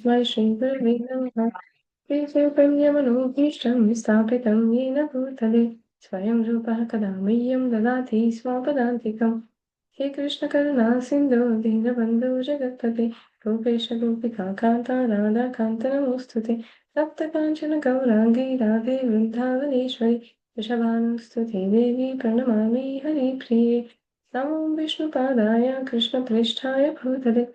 तस्मै श्रीगुरवे नमः। तेजोपम्यमनोभीष्टं स्थापितं येन भूतले स्वयं रूपः कदा मह्यं ददाति स्वापदान्तिकम्। हे कृष्णकरुणा सिन्धो दीनबन्धो जगत्पते गोपेश गोपिका कान्ता राधाकान्त नमोऽस्तु ते। सप्तकाञ्चन गौराङ्गी राधे वृन्दावनेश्वरि वृषभानुस्तु ते देवी प्रणमामि हरिप्रिये। नमो विष्णुपादाय कृष्णप्रेष्ठाय भूतले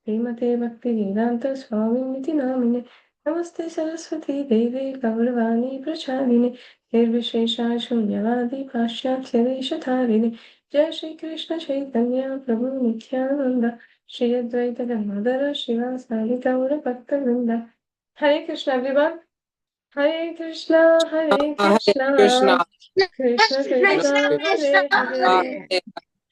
श्रीमते भक्तिवेदान्त स्वामिनिति नामिने। नमस्ते सरस्वती देवे गौरवाणी प्रचारिणे निर्विशेषा शून्यवादी पाश्चात्यदेशधारिणे। जय श्री कृष्ण चैतन्य प्रभु नित्यानंद श्री अद्वैत गंगाधर शिवासादि गौर भक्तवृंद। हरे Krishna everyone. Hare Krishna Hare Krishna Krishna, Krishna Krishna Hare Hare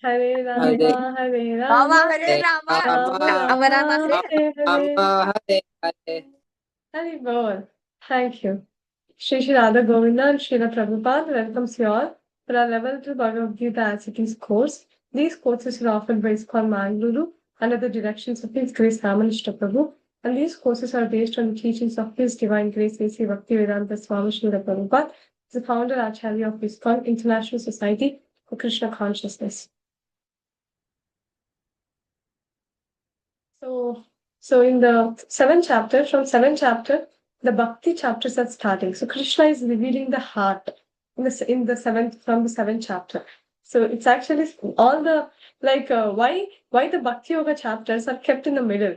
Hare Hare Hare, Hare Rama Ram Hare Rama, Ram Rama Ram Rama Hare Hare Hare. Rama Hare Hare. Hari Bol. Thank you. Shri Shri Radha Govinda and Srila Prabhupada welcomes you all for our Level 2 Bhagavad Gita as it is course. These courses are offered by ISKCON Mangaluru under the directions of His Grace Ramanishta Prabhu, and these courses are based on the teachings of His Divine Grace A.C. Bhaktivedanta Swami Srila Prabhupada, the founder Acharya of ISKCON International Society for Krishna Consciousness. So in the seventh chapter, the Bhakti chapters are starting. So Krishna is revealing the heart from the seventh chapter. So it's actually all the why the Bhakti Yoga chapters are kept in the middle.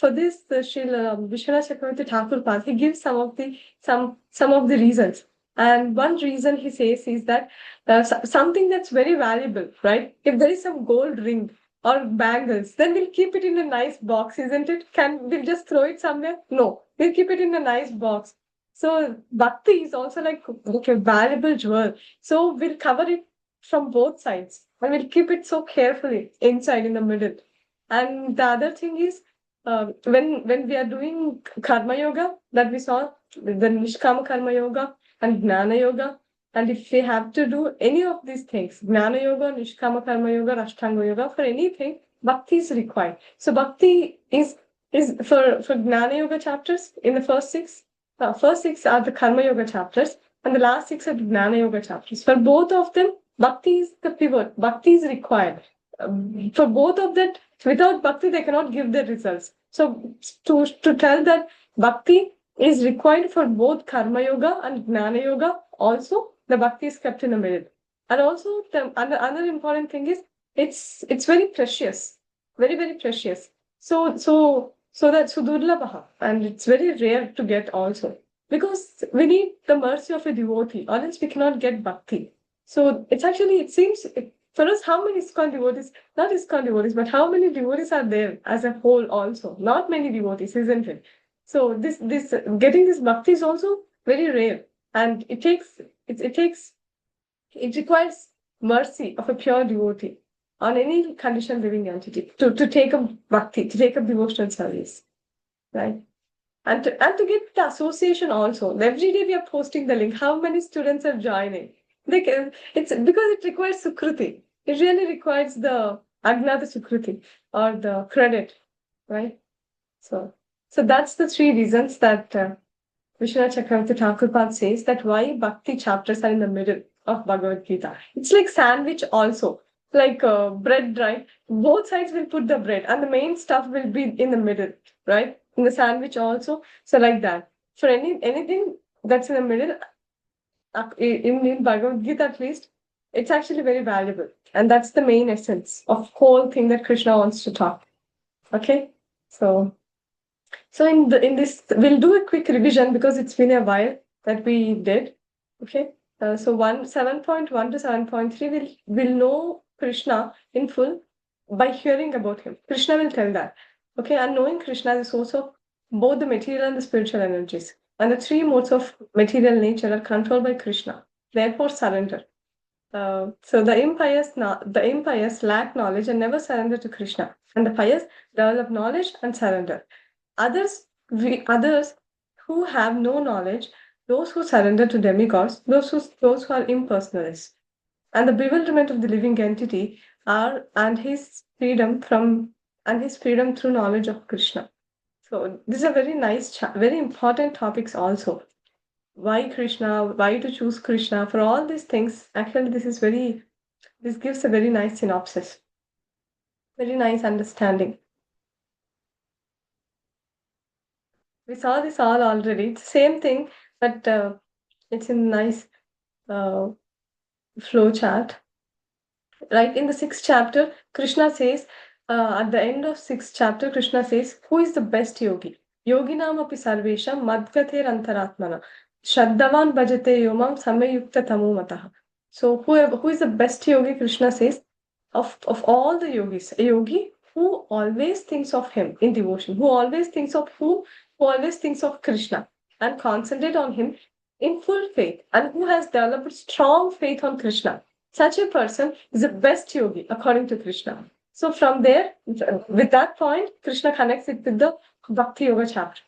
For this, the Srila Vishwanath Chakravarti Thakur Pad, he gives some of the reasons. And one reason he says is that something that's very valuable, right? If there is some gold ring or bangles, then we'll keep it in a nice box, isn't it? We'll just throw it somewhere? No, we'll keep it in a nice box. So bhakti is also like a valuable jewel. So we'll cover it from both sides and we'll keep it so carefully inside in the middle. And the other thing is, when we are doing karma yoga that we saw, the nishkama karma yoga and gnana yoga, and if we have to do any of these things, Jnana Yoga, Nishkama Karma Yoga, Ashtanga Yoga, for anything, Bhakti is required. So Bhakti is for Jnana Yoga chapters in the first six are the Karma Yoga chapters, and the last six are the Jnana Yoga chapters. For both of them, Bhakti is the pivot. Bhakti is required. For both of that, without Bhakti, they cannot give the results. So to tell that Bhakti is required for both Karma Yoga and Jnana Yoga also, the bhakti is kept in the middle. And also the another important thing is it's very precious, very very precious. So that's sudurlabha, and it's very rare to get also, because we need the mercy of a devotee, or else we cannot get bhakti. So it seems for us, how many ISKCON devotees, not ISKCON devotees, but how many devotees are there as a whole also? Not many devotees, isn't it? So this getting this bhakti is also very rare, and it requires mercy of a pure devotee on any conditioned living entity to take up bhakti, to take up devotional service, right? And to get the association also. Every day we are posting the link. How many students are joining? It's because it requires sukruti. It really requires the agnata sukruti or the credit, right? So that's the three reasons that Vishwanath Chakravarti Thakurpad says that why Bhakti chapters are in the middle of Bhagavad Gita. It's like sandwich also, like bread, right? Both sides will put the bread and the main stuff will be in the middle, right? In the sandwich also. So like that. For anything that's in the middle, in Bhagavad Gita at least, it's actually very valuable. And that's the main essence of whole thing that Krishna wants to talk. Okay? So in this, we'll do a quick revision because it's been a while that we did. Okay. So 7.1 to 7.3, we'll know Krishna in full by hearing about him. Krishna will tell that. Okay. And knowing Krishna is the source of both the material and the spiritual energies. And the three modes of material nature are controlled by Krishna. Therefore, surrender. So the impious lack knowledge and never surrender to Krishna, and the pious develop knowledge and surrender. Others who have no knowledge, those who surrender to demigods, those who are impersonalists, and the bewilderment of the living entity and his freedom through knowledge of Krishna. So these are very nice, very important topics also. Why Krishna? Why to choose Krishna? For all these things, actually, this gives a very nice synopsis, very nice understanding. We saw this all already. It's the same thing, but it's in nice uh, flow chart. Right in the sixth chapter, Krishna says, at the end of sixth chapter, Krishna says, who is the best yogi? Yoginam api sarvesham madgater antaratmana. Shraddhavan bhajate yomam samayukta tamo mataha. So who is the best yogi? Krishna says, of all the yogis, a yogi who always thinks of him in devotion, who always thinks of who always thinks of Krishna and concentrate on him in full faith, and who has developed strong faith on Krishna. Such a person is the best yogi according to Krishna. So from there, with that point, Krishna connects it with the Bhakti Yoga chapter,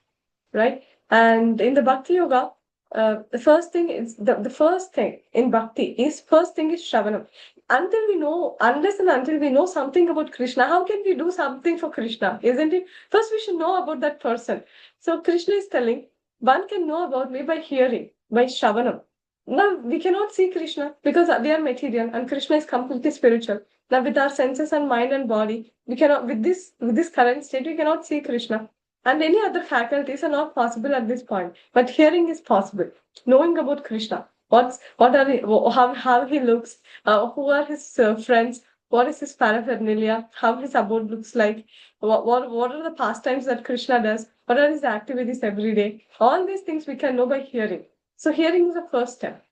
right? And in the Bhakti Yoga, the first thing is the first thing in Bhakti is Shravanam. Unless and until we know something about Krishna, how can we do something for Krishna? Isn't it? First, we should know about that person. So Krishna is telling, one can know about me by hearing, by Shravanam. Now we cannot see Krishna because we are material and Krishna is completely spiritual. Now with our senses and mind and body, we cannot with this current state, we cannot see Krishna. And any other faculties are not possible at this point. But hearing is possible. Knowing about Krishna, how he looks, who are his friends, what is his paraphernalia, how his abode looks like, what are the pastimes that Krishna does, what are his activities every day. All these things we can know by hearing. So hearing is the first step.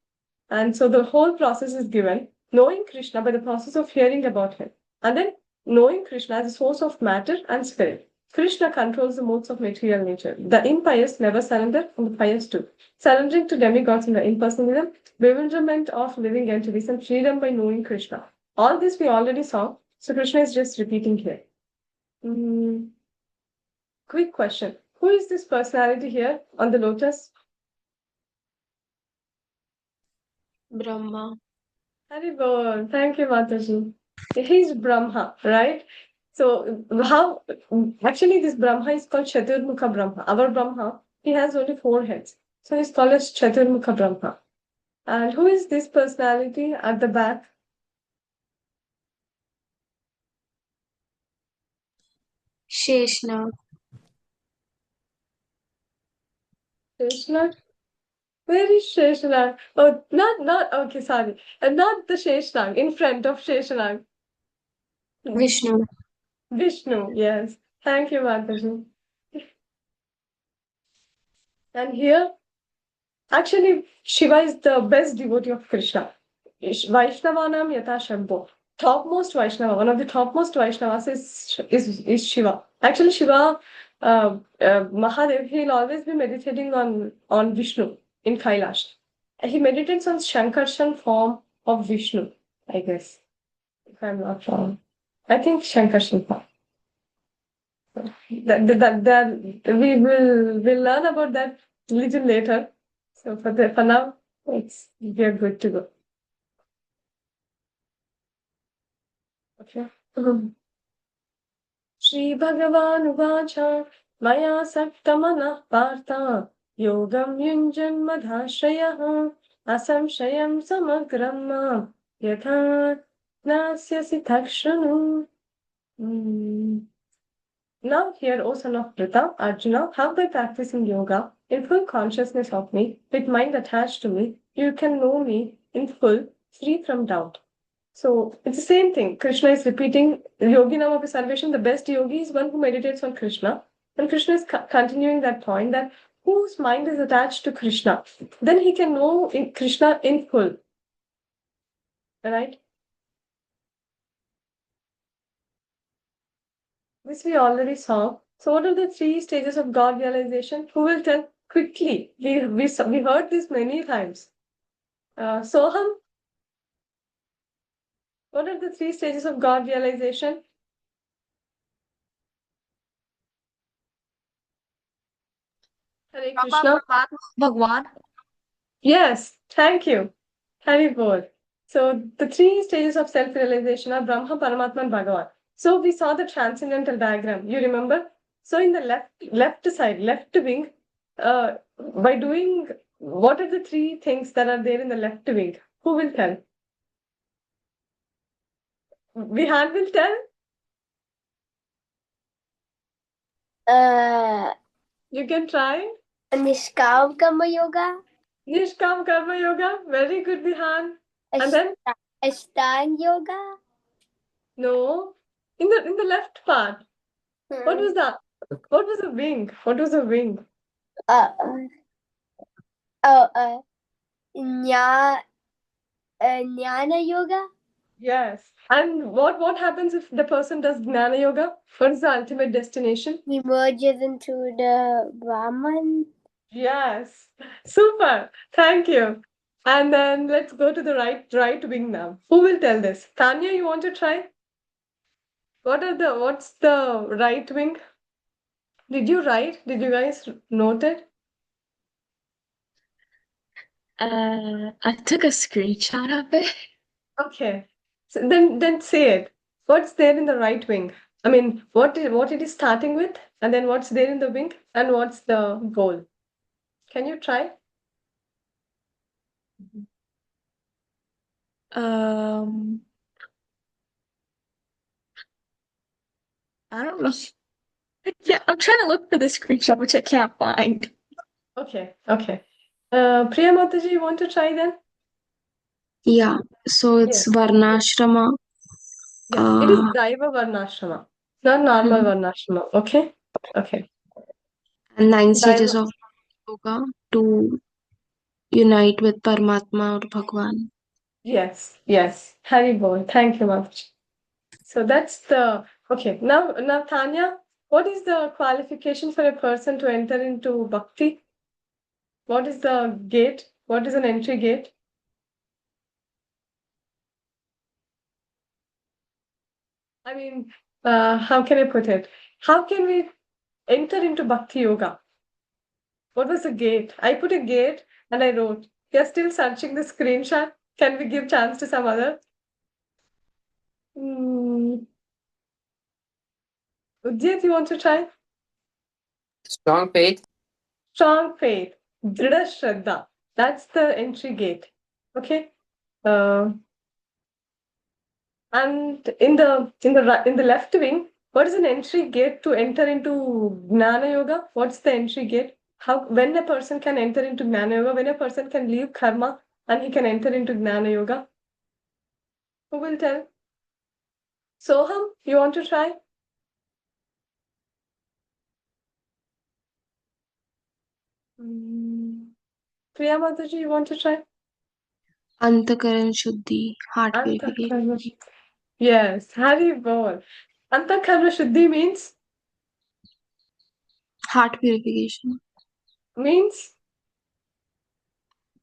And so the whole process is given, knowing Krishna by the process of hearing about him. And then knowing Krishna as a source of matter and spirit. Krishna controls the modes of material nature. The impious never surrender, and the pious do. Surrendering to demigods in the impersonalism, bewilderment of living entities, and freedom by knowing Krishna. All this we already saw, so Krishna is just repeating here. Quick question. Who is this personality here on the lotus? Brahma. Haribol. Thank you, Mataji. He's Brahma, right? So how actually this Brahma is called Chaturmukha Brahma. Our Brahma, he has only 4 heads. So he's called as Chaturmukha Brahma. And who is this personality at the back? Sheshnag. Sheshnag? Where is Sheshnag? Oh, not, okay, sorry. Not the Sheshnag, in front of Sheshnag. Vishnu. Vishnu, yes. Thank you, Mataji. And here, actually, Shiva is the best devotee of Krishna. Vaishnavanam Yata Shambho. Topmost Vaishnava, one of the topmost Vaishnavas is Shiva. Actually, Shiva, Mahadev, he'll always be meditating on Vishnu in Kailash. He meditates on Shankarshan form of Vishnu, I guess, if I'm not wrong. I think Shankarshan form. We'll learn about that little later. So for now, we are good to go. Okay. श्रीभगवानुवाच मया सक्तमनः पार्थ योगं युञ्जन्मधाश्रयः असंशयं समग्रं मां यथा ज्ञास्यसि तच्छृणु. Now here, O son of Pritha, Arjuna, how by practicing yoga in full consciousness of me, with mind attached to me, you can know me in full, free from doubt. So it's the same thing. Krishna is repeating Yogi Namapi Sarvesham. The best yogi is one who meditates on Krishna. And Krishna is continuing that point that whose mind is attached to Krishna, then he can know Krishna in full. Right? This we already saw. So what are the 3 stages of God realization? Who will tell quickly? We heard this many times. Soham, what are the 3 stages of God realization? Hare Krishna. Bhagwan. Yes, thank you. Hari Bol. So the 3 stages of self-realization are Brahma, Paramatma, and Bhagavan. So we saw the transcendental diagram. You remember? So in the left side, left wing, by doing what are the three things that are there in the left wing? Who will tell? Vihan will tell. You can try. Nishkam Karma Yoga, Nishkam Karma Yoga. Very good, Vihan. And then Ashtang Yoga. no, in the left part. What was that? What was a wing? What was a wing? Jnana Yoga. Yes. And what happens if the person does Gnana Yoga? What is the ultimate destination? He merges into the Brahman. Yes. Super. Thank you. And then let's go to the right wing now. Who will tell this? Tanya, you want to try? What's the right wing? Did you write? Did you guys note it? I took a screenshot of it. Okay. So then say it. What's there in the right wing? I mean, what it is starting with, and then what's there in the wing, and what's the goal? Can you try? I don't know. Yeah, I'm trying to look for the screenshot, which I can't find. Okay. Priya Mataji, you want to try then? Yeah, so it's Yes. Varnashrama. Yeah. It is Daiva Varnashrama, not normal Varnashrama. Okay. And 9 stages Daiva. of yoga to unite with Paramatma or Bhagwan. Yes. Hari Bol. Thank you, Mataji. So that's the okay. Now, Tanya, what is the qualification for a person to enter into bhakti? What is the gate? What is an entry gate? I mean, how can I put it? How can we enter into bhakti yoga? What was the gate? I put a gate and I wrote. You're still searching the screenshot. Can we give chance to some other? Ujjit, you want to try? Strong faith. Strong faith. Drida Shraddha. That's the entry gate. Okay. And in the left wing, what is an entry gate to enter into Gnana Yoga? What's the entry gate? When a person can enter into Gnana Yoga, when a person can leave karma and he can enter into Gnana Yoga? Who will tell? Soham, you want to try? Priya Mataji, you want to try? Antakaran Shuddhi, heart purification. Antakarna. Yes, Hari Bol. Antakarna Shuddhi Heart purification. means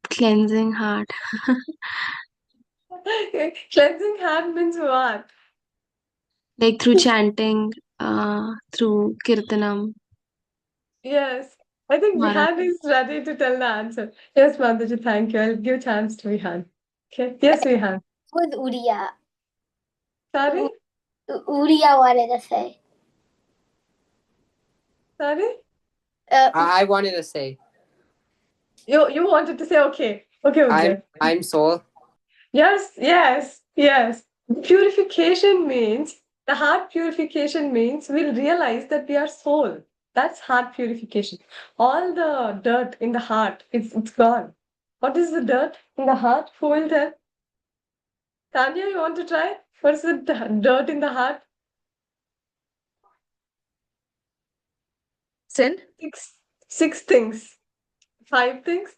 Cleansing heart. cleansing heart means what? Like through chanting, through kirtanam. Yes, I think Mara. Vihan is ready to tell the answer. Yes, Mataji, thank you. I'll give chance to Vihan. Okay. Yes, Vihan. With Uriya. Sorry? Uriya wanted to say. Sorry? I wanted to say. You wanted to say okay. Okay, Ujjay. I'm soul. Yes. Purification means the heart purification means we'll realize that we are soul. That's heart purification. All the dirt in the heart, it's gone. What is the dirt in the heart? Who will tell? Tanya, you want to try? What's the dirt in the heart? Sin? Six things. Five things?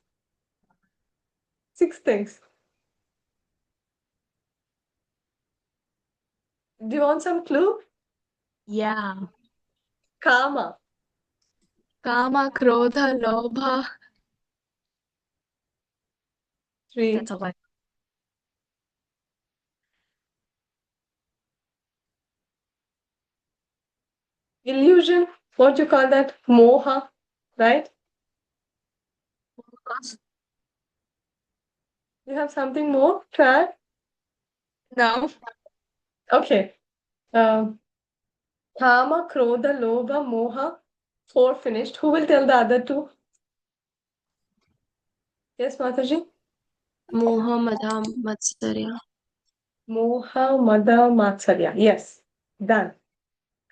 Six things. Do you want some clue? Yeah. Kama. Kama, Krodha, Lobha. Three. That's a lot. Illusion. What do you call that? Moha. Right? You have something more to add? No. Okay. Kama, Krodha, Lobha, Moha. 4 finished. Who will tell the other 2? Yes, Mataji? Moha Madam Matsarya. Moha, Mada, Matsarya. Yes, done.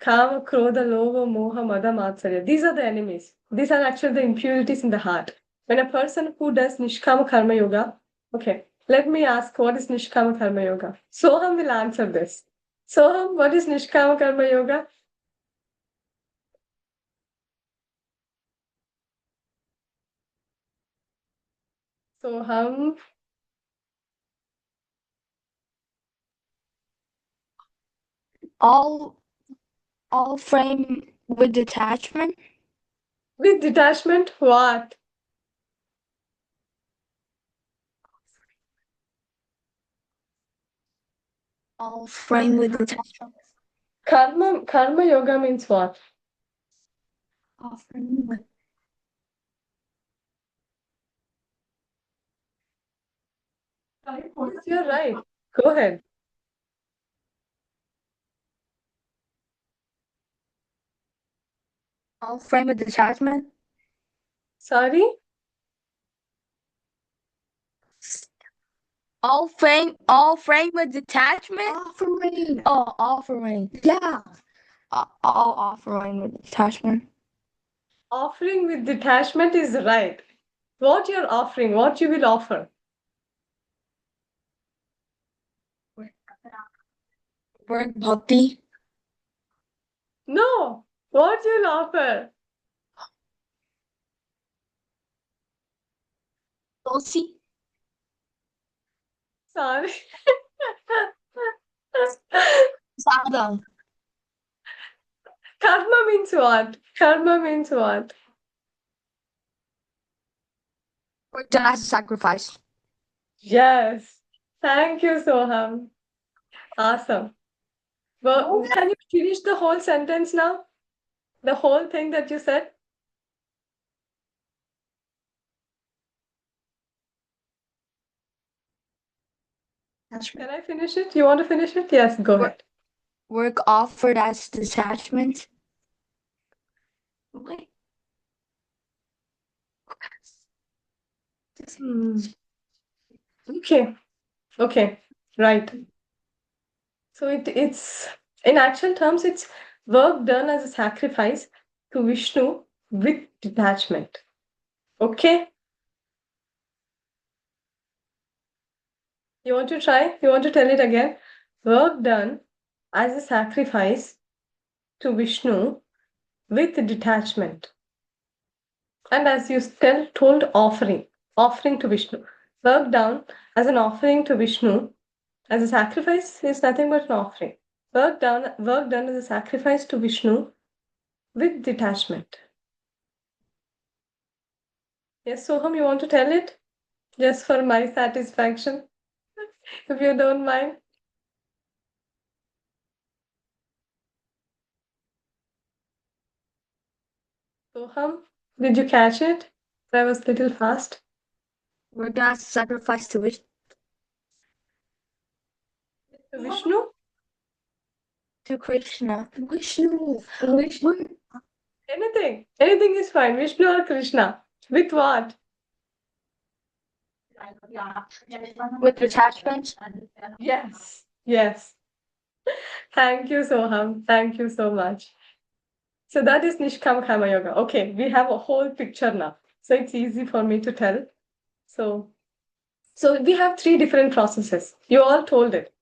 Kama, Krodha, Lobha, Moha, Mada, Matsarya. These are the enemies. These are actually the impurities in the heart. When a person who does Nishkama Karma Yoga, okay, let me ask, what is Nishkama Karma Yoga? Soham will answer this. Soham, what is Nishkama Karma Yoga? Soham, All frame with detachment. with detachment, what? All frame with detachment. Karma Yoga means what? All frame with Yes, you're right. Go ahead. all frame with detachment. Sorry? All frame with detachment. Offering. Oh, offering. Yeah. All offering with detachment. Offering with detachment is right. What you're offering, what you will offer. Word bhakti. No, what you'll offer. Tulsi. Sorry. Sadam. Karma means what? Karma means what? Work done as a sacrifice. Yes. Thank you, Soham. Awesome. Well, can you finish the whole sentence now? The whole thing that you said? Can I finish it? You want to finish it? Yes, go ahead. Work offered as detachment. Hmm. Okay. Okay. Right. So it's in actual terms, it's work done as a sacrifice to Vishnu with detachment. Okay? You want to try? You want to tell it again? Work done as a sacrifice to Vishnu with detachment. And as you still told, offering to Vishnu. Work done as an offering to Vishnu, as a sacrifice is nothing but an offering. Work done as a sacrifice to Vishnu with detachment. Yes, Soham, you want to tell it? Just for my satisfaction, if you don't mind. Soham, did you catch it? I was a little fast. Work done as a sacrifice to Vishnu. Vishnu? To Krishna. Vishnu. Anything. Anything is fine. Vishnu or Krishna. With what? With detachment. Yes. Yes. Thank you, Soham. Thank you so much. So that is Nishkam Karma Yoga. Okay, we have a whole picture now. So it's easy for me to tell. So we have 3 different processes. You all told it,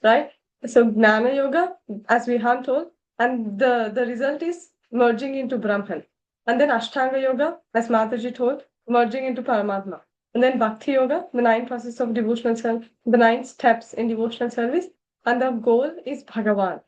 right? So Gnana Yoga, as we have told, and the result is merging into Brahman. And then Ashtanga Yoga, as Mataji told, merging into Paramatma. And then Bhakti Yoga, the 9 processes of devotional service, the 9 steps in devotional service. And the goal is Bhagavan,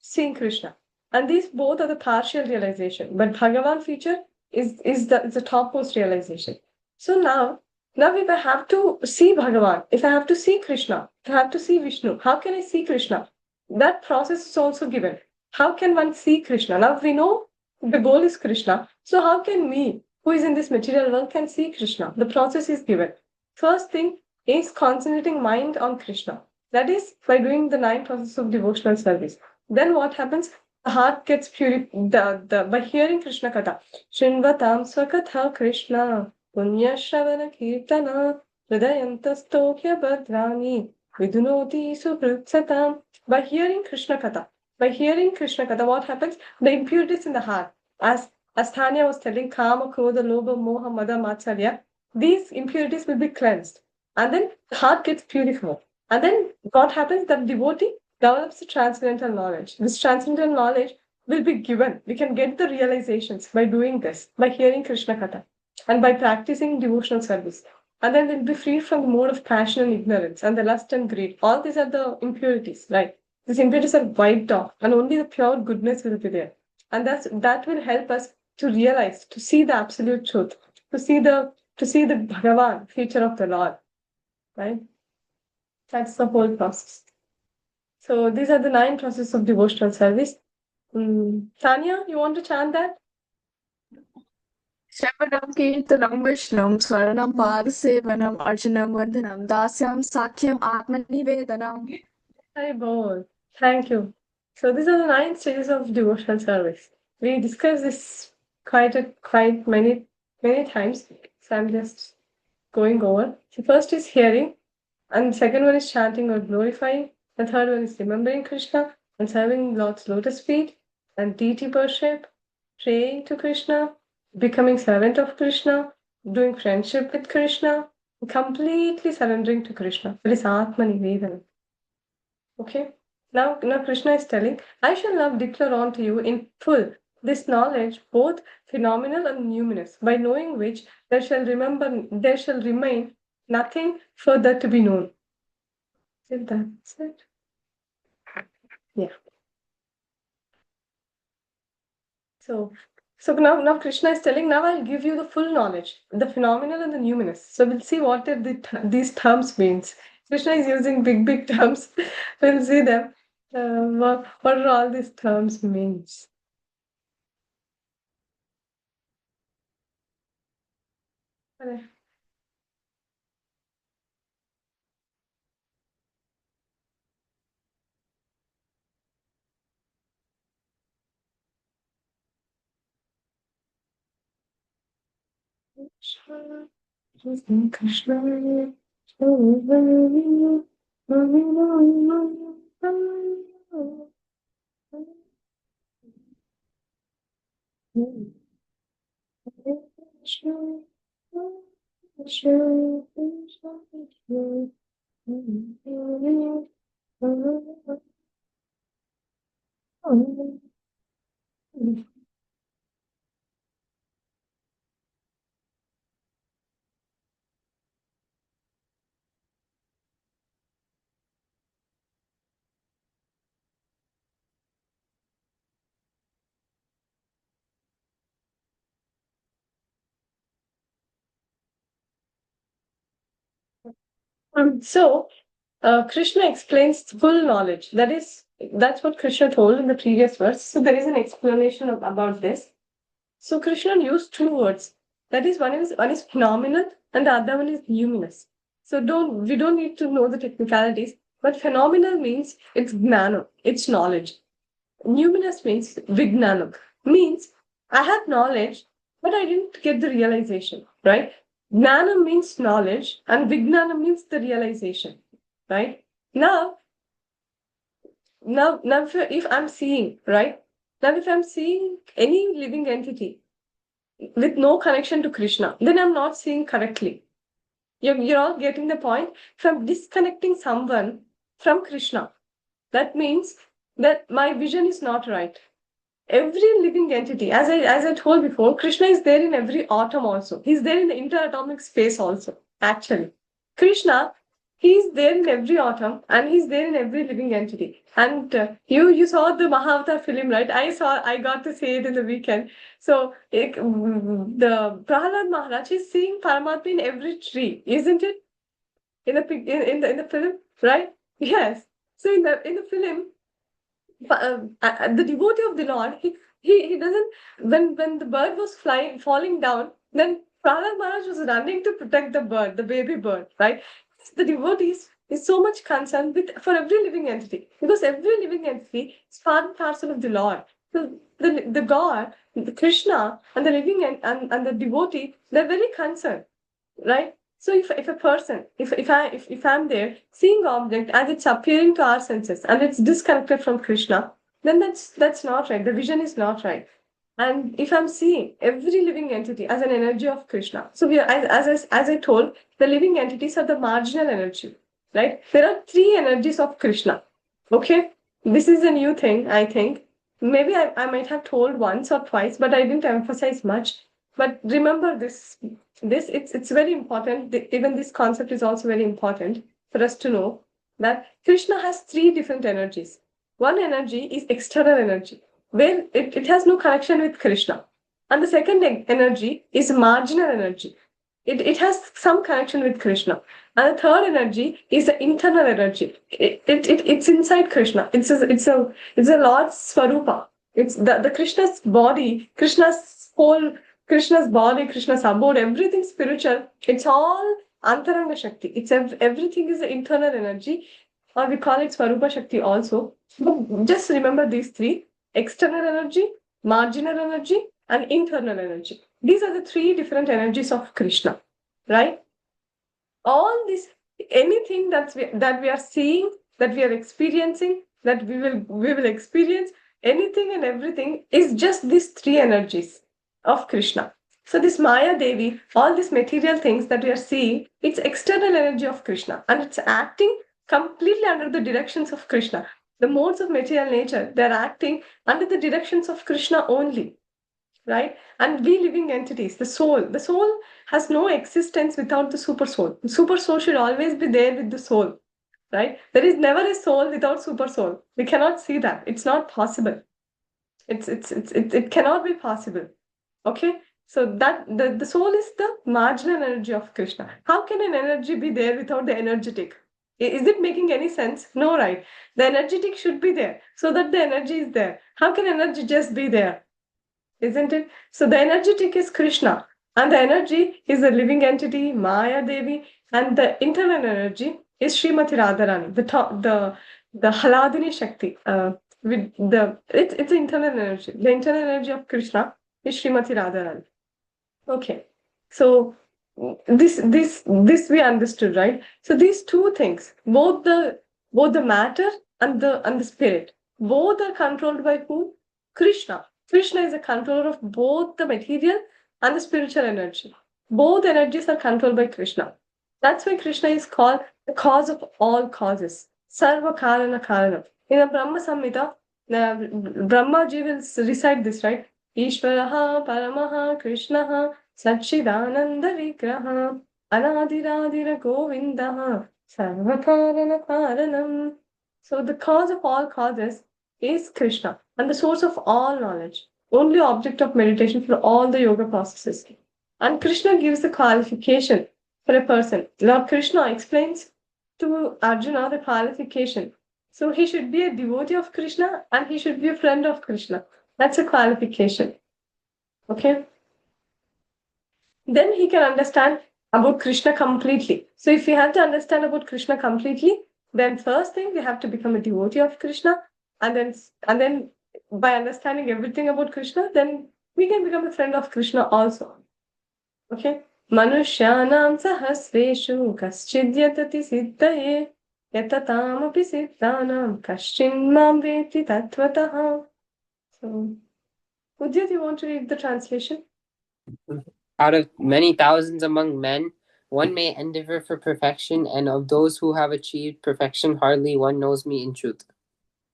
seeing Krishna. And these both are the partial realization. But Bhagavan feature is the topmost realization. So now if I have to see Bhagavan, if I have to see Krishna, if I have to see Vishnu, how can I see Krishna? That process is also given. How can one see Krishna? Now we know the goal is Krishna. So how can me, who is in this material world, can see Krishna? The process is given. First thing is concentrating mind on Krishna. That is by doing the 9 processes of devotional service. Then what happens? the heart gets purified by hearing Krishna Katha. Shinvatam Swakatha Krishna Punya Shravana Kirtana Hridayantastokya Bhadrani Vidunoti Sukrutsatam. By hearing Krishna Katha. By hearing Krishna Katha, what happens? The impurities in the heart. As Tanya was telling, Kama, Krodha, Lobha, Moha, Mada, Matsalya, these impurities will be cleansed. And then the heart gets purified. And then what happens? That devotee develops the transcendental knowledge. This transcendental knowledge will be given. We can get the realizations by doing this, by hearing Krishna Katha, and by practicing devotional service. And then we'll be free from the mode of passion and ignorance, and the lust and greed. All these are the impurities, right? These impurities are wiped off, and only the pure goodness will be there. And that will help us to realize, to see the absolute truth, to see the Bhagavan, feature of the Lord, right? That's the whole process. So these are the 9 processes of devotional service. Tanya, you want to chant that? Shravanam Kirtanam Vishlam Swaranam Padasevanam Archanam Vandhanam Dasyam Sakyam Atmanivedanam. Hari Bol. Thank you. So these are the 9 stages of devotional service. We discussed this quite many times. So I'm just going over. The first is hearing, and the second one is chanting or glorifying. The third one is remembering Krishna and serving Lord's lotus feet and deity worship, praying to Krishna, becoming servant of Krishna, doing friendship with Krishna, completely surrendering to Krishna. That is Atmani Vedana. Okay? Now Krishna is telling, I shall now declare unto you in full this knowledge, both phenomenal and numinous, by knowing which there shall remain nothing further to be known. Is that it? Yeah. So now Krishna is telling, now I'll give you the full knowledge, the phenomenal and the numinous. So we'll see what these terms means. Krishna is using big terms. We'll see them. What are all these terms means? Okay. Krishna. So Krishna explains full knowledge. That's what Krishna told in the previous verse. So there is an explanation about this. So Krishna used 2 words. That is one is phenomenal and the other one is numinous. So we don't need to know the technicalities. But phenomenal means it's gnana, it's knowledge. Numinous means vignanam, means I have knowledge, but I didn't get the realization, right? Gnanam means knowledge, and vignanam means the realization, right? Now if I'm seeing, right? Now if I'm seeing any living entity with no connection to Krishna, then I'm not seeing correctly. You're all getting the point? From disconnecting someone from Krishna, that means that my vision is not right. Every living entity, as I told before, Krishna is there in every atom also. He's there in the interatomic space also, actually. Krishna, he's there in every atom and he's there in every living entity. And you saw the Mahavatar film, right? I got to see it in the weekend. So the Prahalad Maharaj is seeing Paramatma in every tree, isn't it? In the film, right? Yes. So in the film, the devotee of the Lord, he doesn't. When the bird was falling down, then Prahlad Maharaj was running to protect the bird, the baby bird, right? The devotee is so much concerned for every living entity, because every living entity is part and parcel of the Lord. So the God, the Krishna, and the living and the devotee, they're very concerned, right? So if a person, if I'm there seeing object as it's appearing to our senses and it's disconnected from Krishna, then that's not right. The vision is not right. And if I'm seeing every living entity as an energy of Krishna, so we are as I told, the living entities are the marginal energy, right? There are three energies of Krishna. Okay, this is a new thing, I think. Maybe I might have told once or twice, but I didn't emphasize much. But remember this it's very important. Even this concept is also very important for us to know that Krishna has three different energies. One energy is external energy, where it has no connection with Krishna. And the second energy is marginal energy. It has some connection with Krishna. And the third energy is the internal energy. It's inside Krishna. It's a Lord's Swarupa. It's the Krishna's body, Krishna's whole, Krishna's body, Krishna's abode, everything spiritual. It's all Antaranga Shakti. Everything is the internal energy, or we call it Swarupa Shakti also. But just remember these three: external energy, marginal energy, and internal energy. These are the three different energies of Krishna, right? All this, anything that we are seeing, that we are experiencing, that we will experience, anything and everything is just these three energies of Krishna. So this Maya Devi, all these material things that we are seeing, it's external energy of Krishna, and it's acting completely under the directions of Krishna. The modes of material nature, they're acting under the directions of Krishna only, right? And we living entities, the soul has no existence without the super soul. The super soul should always be there with the soul, right? There is never a soul without super soul. We cannot see that. It's not possible. It cannot be possible. Okay, so that the soul is the marginal energy of Krishna. How can an energy be there without the energetic? Is it making any sense? No, right? The energetic should be there so that the energy is there. How can energy just be there? Isn't it? So the energetic is Krishna, and the energy is the living entity, Maya Devi, and the internal energy is Srimati Radharani, the Haladini Shakti. With it's the internal energy. The internal energy of Krishna is Srimati Radharani. Okay, so this we understood, right? So these two things, both the matter and the spirit, both are controlled by who? Krishna. Krishna is the controller of both the material and the spiritual energy. Both energies are controlled by Krishna. That's why Krishna is called the cause of all causes. Sarva Karana Karanam. In the Brahma Samhita, Brahmaji will recite this, right? Ishvaraha Paramaha Krishnaha Satchidananda Vigraha Anadirādira Govindaha Sarvakarana Karanam. So the cause of all causes is Krishna and the source of all knowledge, only object of meditation for all the yoga processes. And Krishna gives the qualification for a person. Lord Krishna explains to Arjuna the qualification. So he should be a devotee of Krishna and he should be a friend of Krishna. That's a qualification. Okay? Then he can understand about Krishna completely. So if we have to understand about Krishna completely, then first thing we have to become a devotee of Krishna, and then by understanding everything about Krishna, then we can become a friend of Krishna also. Okay? Manushyanam sahasreshu kaschidyatati siddhaye yatataamapi siddhanam kaschin mam veti tattvataha. So, Udit, you want to read the translation? Out of many thousands among men, one may endeavor for perfection, and of those who have achieved perfection, hardly one knows me in truth.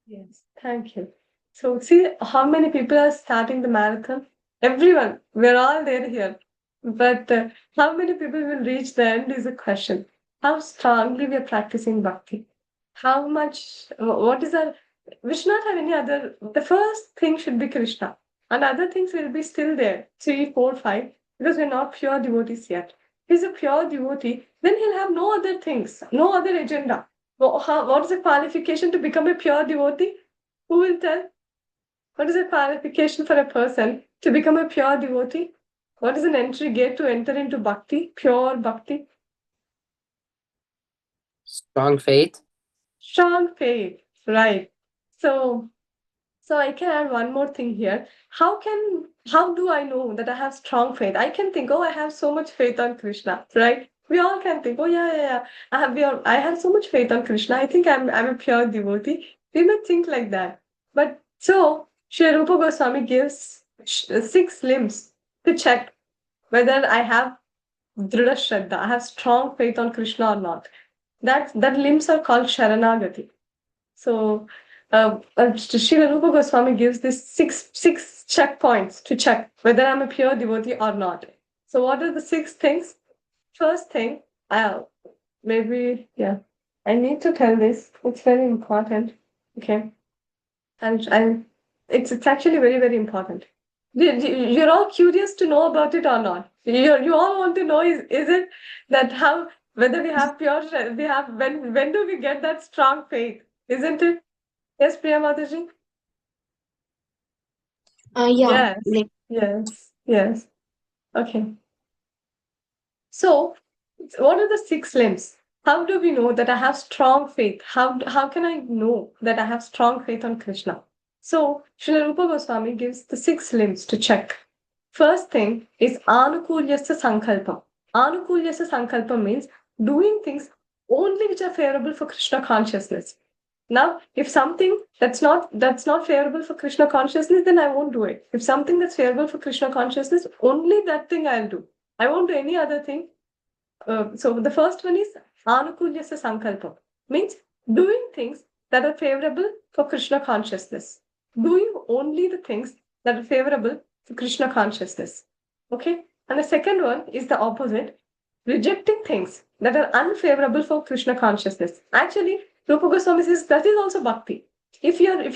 Yes, thank you. So, see how many people are starting the marathon? Everyone, we're all there here. But how many people will reach the end is a question. How strongly we are practicing bhakti? How much, what is our, we should not have any other, the first thing should be Krishna. And other things will be still there, 3, 4, 5, because we're not pure devotees yet. If he's a pure devotee, then he'll have no other things, no other agenda. What is the qualification to become a pure devotee? Who will tell? What is the qualification for a person to become a pure devotee? What is an entry gate to enter into bhakti, pure bhakti? Strong faith. Strong faith, right? So So I can add one more thing here. How do I know that I have strong faith? I can think, oh, I have so much faith on Krishna, right? We all can think, oh yeah. I have so much faith on Krishna. I think I'm a pure devotee. We may think like that. But so Sri Rupa Goswami gives 6 limbs to check whether I have Drida Shraddha, I have strong faith on Krishna or not. That limbs are called Sharanagati. So Srila Rupa Goswami gives this six checkpoints to check whether I'm a pure devotee or not. So what are the 6 things? First thing, I need to tell this. It's very important. Okay, and it's actually very, very important. You're all curious to know about it or not? You all want to know is it that how whether we have when do we get that strong faith? Isn't it? Yes, Priya Mataji? Yeah. Yes. Yes. Okay. So, what are the 6 limbs? How do we know that I have strong faith? How can I know that I have strong faith on Krishna? So, Srila Rupa Goswami gives the 6 limbs to check. First thing is Anukulyasya Sankalpam. Anukulyasya Sankalpam means doing things only which are favorable for Krishna consciousness. Now, if something that's not favorable for Krishna consciousness, then I won't do it. If something that's favorable for Krishna consciousness, only that thing I'll do. I won't do any other thing. So the first one is Anukulyasya Sankalpam. Means doing things that are favorable for Krishna consciousness. Doing only the things that are favorable to Krishna consciousness. Okay? And the second one is the opposite. Rejecting things that are unfavorable for Krishna consciousness. Actually, Rupa Goswami says that is also bhakti. If you're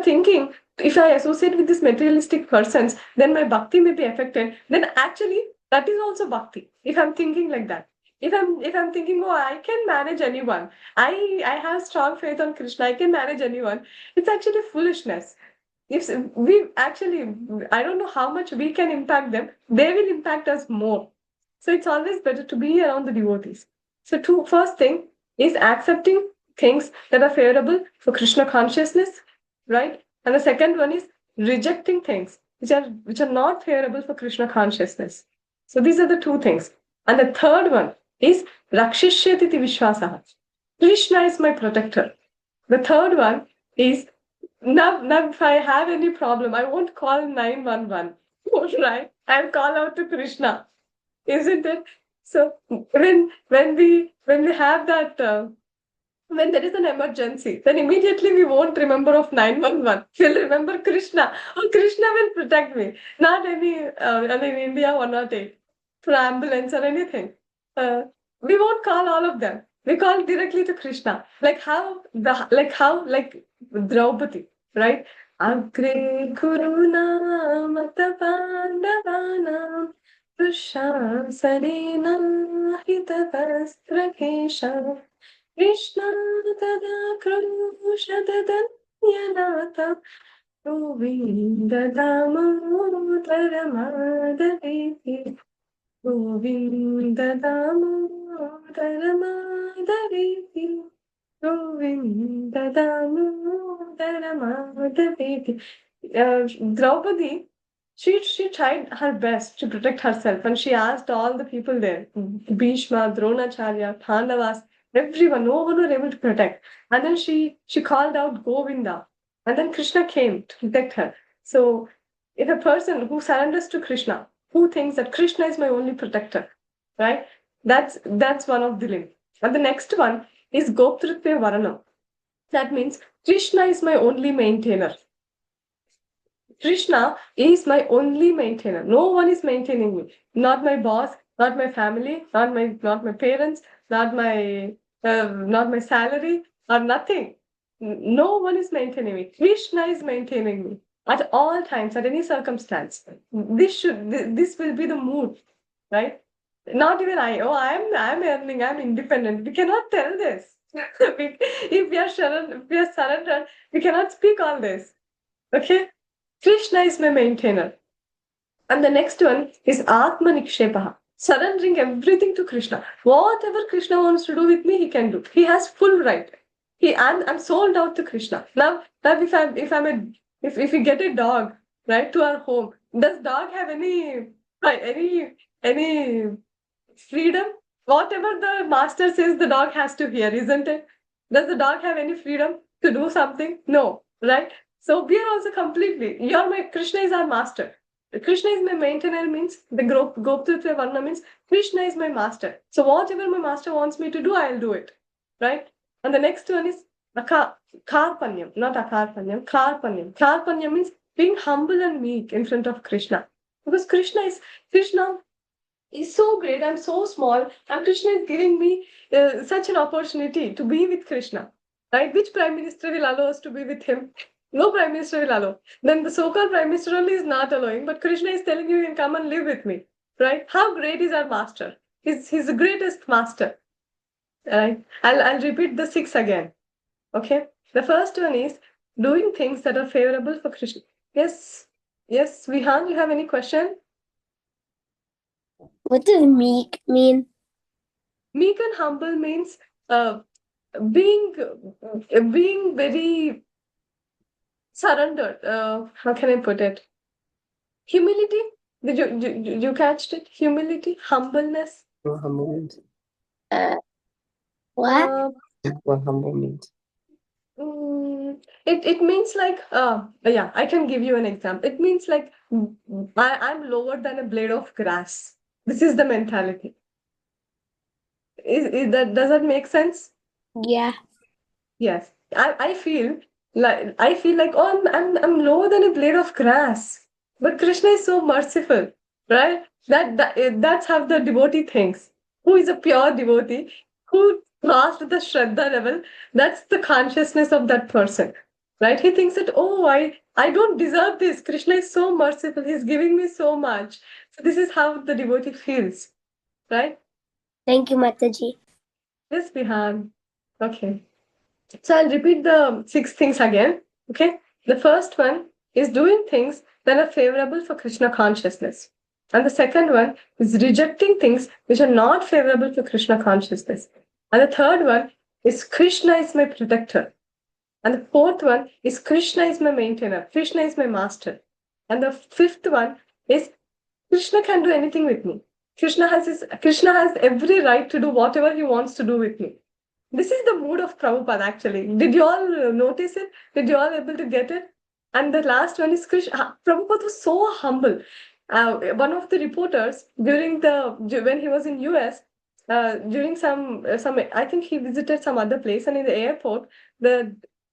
thinking, if I associate with these materialistic persons, then my bhakti may be affected. Then actually that is also bhakti. If I'm thinking like that, if I'm thinking, oh, I can manage anyone. I have strong faith on Krishna. I can manage anyone. It's actually foolishness. If we actually, I don't know how much we can impact them. They will impact us more. So it's always better to be around the devotees. So first thing is accepting things that are favorable for Krishna consciousness, right? And the second one is rejecting things which are not favorable for Krishna consciousness. So these are the 2 things. And the third one is Rakshishyati Vishwasaha. Krishna is my protector. The third one is now if I have any problem, I won't call 911. Right? I'll call out to Krishna. Isn't it? So when we have that when there is an emergency, then immediately we won't remember of 911. We'll remember Krishna. Oh, Krishna will protect me. Not any in India 108 for ambulance or anything. We won't call all of them. We call directly to Krishna. Like Draupadi, right? Agre Kuruna Mata Pandavanam Dushasanena Hitavastrakesha Krishna Tada Krushadanyanata Govinda Damodara Madhaviti Govinda Damodara Madhaviti Govinda Damodara Madhaviti. Draupadi, she tried her best to protect herself, and she asked all the people there, Bhishma, Dronacharya, Pandavas, everyone, no one were able to protect. And then she called out Govinda, and then Krishna came to protect her. So if a person who surrenders to Krishna, who thinks that Krishna is my only protector, right? That's one of the links. And the next one is Goptrutve Varanam. That means Krishna is my only maintainer. Krishna is my only maintainer. No one is maintaining me. Not my boss, not my family, not my parents, not my salary, or nothing. No one is maintaining me. Krishna is maintaining me at all times, at any circumstance. This will be the mood, right? Not even I'm earning, I'm independent. We cannot tell this. If we are surrendered, we cannot speak all this. Okay? Krishna is my maintainer. And the next one is Atma Nikshepaha. Surrendering everything to Krishna. Whatever Krishna wants to do with me, he can do. He has full right. I'm sold out to Krishna. Now if we get a dog, right, to our home, does dog have any freedom? Whatever the master says, the dog has to hear, isn't it? Does the dog have any freedom to do something? No, right? So we are also completely. Krishna is our master. Krishna is my maintainer means the Goptutva Varna means Krishna is my master. So whatever my master wants me to do, I'll do it, right? And the next one is Karpanyam, not Akarpanyam. Karpanyam. Karpanyam means being humble and meek in front of Krishna, because Krishna is so great. I'm so small, and Krishna is giving me such an opportunity to be with Krishna, right? Which prime minister will allow us to be with him? No prime minister will allow. Then the so-called prime minister only is not allowing, but Krishna is telling you can come and live with me, right? How great is our master? He's the greatest master, right? I'll repeat the 6 again. Okay. The first one is doing things that are favorable for Krishna. Yes, Vihan, you have any question? What does meek mean? Meek and humble means being very surrendered. How can I put it? Humility. Did you catch it? Humility, humbleness. What humble means? What? What humble means? It means like yeah, I can give you an example. It means like I'm lower than a blade of grass. This is the mentality. Does that make sense? Yeah. Yes. I feel like oh I'm lower than a blade of grass. But Krishna is so merciful, right? That's how the devotee thinks. Who is a pure devotee, who crossed the Shraddha level, that's the consciousness of that person. Right? He thinks that, oh, I don't deserve this. Krishna is so merciful, he's giving me so much. So this is how the devotee feels. Right? Thank you, Mataji. Yes, Bihan. Okay. So I'll repeat the 6 things again. Okay. The first one is doing things that are favorable for Krishna consciousness. And the second one is rejecting things which are not favorable for Krishna consciousness. And the third one is Krishna is my protector. And the fourth one is Krishna is my maintainer. Krishna is my master. And the fifth one is Krishna can do anything with me. Krishna has every right to do whatever he wants to do with me. This is the mood of Prabhupada actually. Did you all notice it? Did you all able to get it? And the last one is Krishna. Prabhupada was so humble. One of the reporters when he was in US, during some I think he visited some other place, and in the airport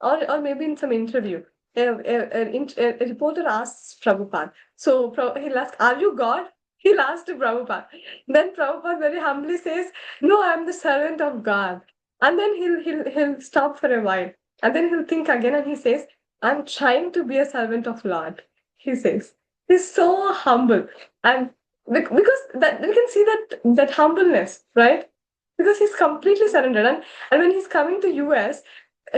or maybe in some interview, a reporter asks Prabhupada. So he'll ask, "Are you God?" He'll ask to Prabhupada. Then Prabhupada very humbly says, "No, I'm the servant of God." And then he'll stop for a while, and then he'll think again, and he says, "I'm trying to be a servant of Lord." He says he's so humble, and because that we can see that humbleness, right? Because he's completely surrendered, and when he's coming to US,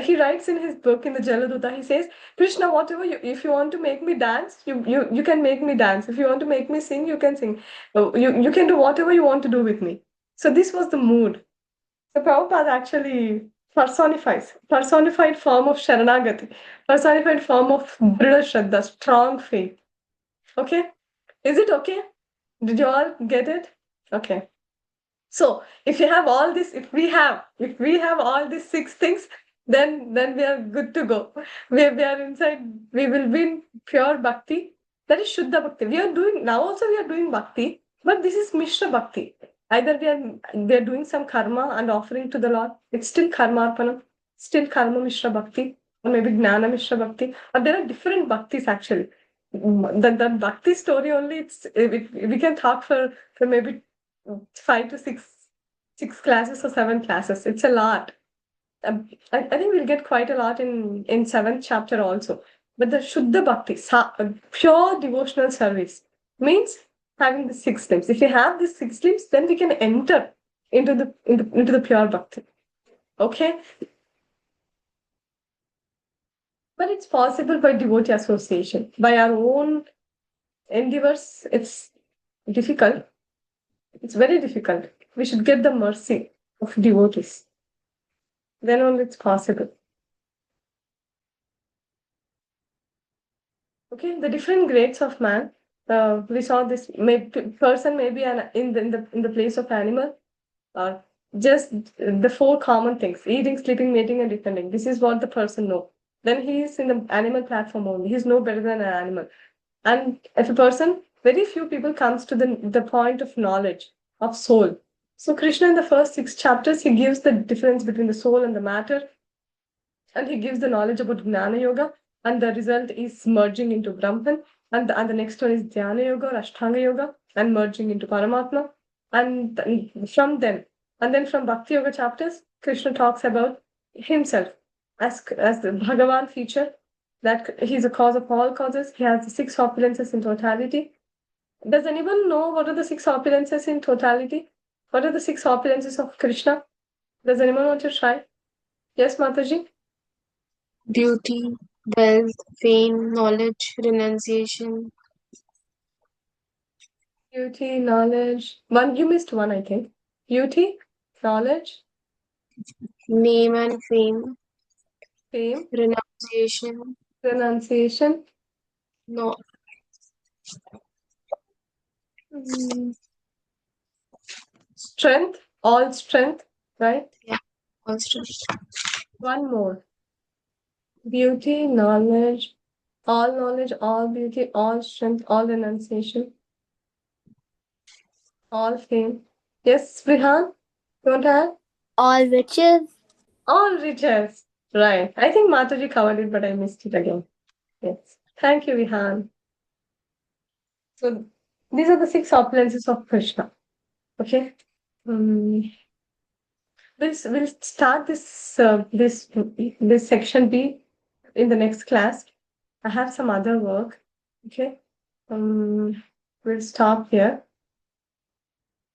he writes in his book in the Jaladuta, he says, Krishna, whatever if you want to make me dance, you can make me dance. If you want to make me sing, you can sing. You can do whatever you want to do with me. So this was the mood. So Prabhupada actually personified form of Sharanagati, personified form of Drida Shraddha, strong faith. Okay? Is it okay? Did you all get it? Okay. So if you have all this, if we have all these 6 things, then we are good to go. We are inside, we will be in pure bhakti. That is Shuddha Bhakti. We are doing bhakti, but this is Mishra Bhakti. Either we are doing some karma and offering to the Lord. It's still karma arpanam, still karma Mishra Bhakti, or maybe Gnana Mishra Bhakti. Or there are different bhaktis actually. The bhakti story only, we can talk for maybe 5 to 6 classes or 7 classes. It's a lot. I think we'll get quite a lot in 7th chapter also. But the Shuddha Bhakti, pure devotional service, means having the 6 limbs. If you have these 6 limbs, then we can enter into the pure Bhakti. Okay? But it's possible by devotee association. By our own endeavors, it's difficult. It's very difficult. We should get the mercy of devotees. Then only it's possible. Okay, the different grades of man. We saw this person may be in the place of animal, or just the four common things: eating, sleeping, mating, and defending. This is what the person know. Then he is in the animal platform only. He's no better than an animal. And if a person, very few people comes to the point of knowledge of soul. So Krishna in the first 6 chapters, he gives the difference between the soul and the matter, and he gives the knowledge about Gnana Yoga, and the result is merging into Brahman, and the next one is Dhyana Yoga or Ashtanga Yoga, and merging into Paramatma. And from them, and then from Bhakti Yoga chapters, Krishna talks about himself as the Bhagavan feature, that he's a cause of all causes. He has the 6 opulences in totality. Does anyone know what are the 6 opulences in totality? What are the 6 opulences of Krishna? Does anyone want to try? Yes, Mataji? Duty, wealth, fame, knowledge, renunciation, Beauty, knowledge. One, you missed one, I think. Beauty, knowledge, name and fame, fame, renunciation, renunciation, no, strength, all strength, right? also One more. Beauty, knowledge, all beauty, all strength, all renunciation, all fame. Yes, Vihan, you want to add? All riches. All riches. Right. I think Mataji covered it, but I missed it again. Yes. Thank you, Vihan. So these are the 6 opulences of Krishna. Okay. We'll start this section B in the next class. I have some other work. Okay. We'll stop here.